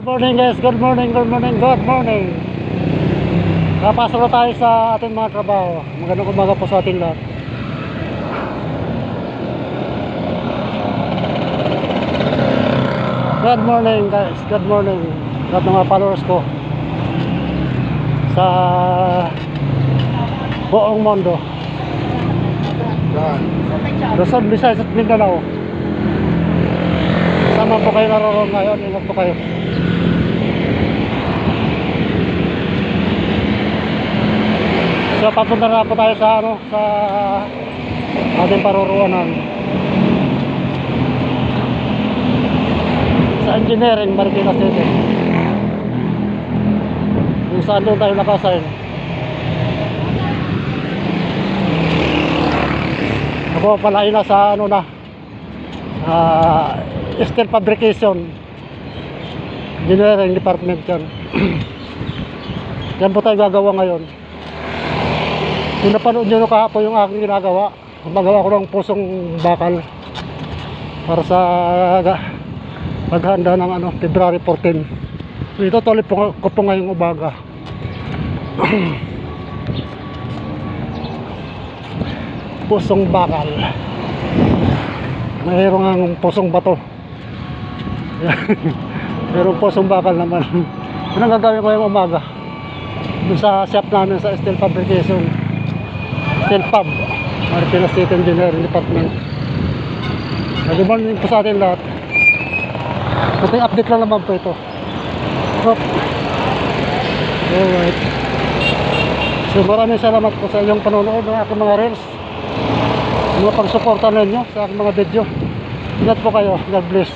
Good morning guys, good morning, good morning, good morning. Napasok na tayo sa ating mga trabaho. Magandang umaga po sa ating lahat. Good morning guys, good morning. Lahat ng mga followers ko sa buong mundo, Luzon, Visayas at Mindanao. Sama po kayo naroon ngayon, ingat po kayo. So papunta na po tayo sa sa ating paruruanan sa engineering, Marikina City, kung saan doon tayo nakasign. Ako pala ina sa steel fabrication engineering department yan. Yan po tayo gagawa ngayon. Kung napanood nyo kahapon yung aking ginagawa, magawa ko ng pusong bakal para sa paghanda ng February 14. So ito tuloy ko po ngayong umaga. Pusong bakal, mayroong ang pusong bato. Mayroong pusong bakal naman. Yun ang gagawin ko ngayong umaga doon sa shop namin sa steel fabrication, steel fab, Marikina City Engineering Department. Good morning po sa atin lahat. Kunting update lang naman po ito. Alright. So maraming salamat po sa inyong panonood ng aking mga reels, mga pagsuporta ninyo sa aking mga video. Ingat po kayo. God bless.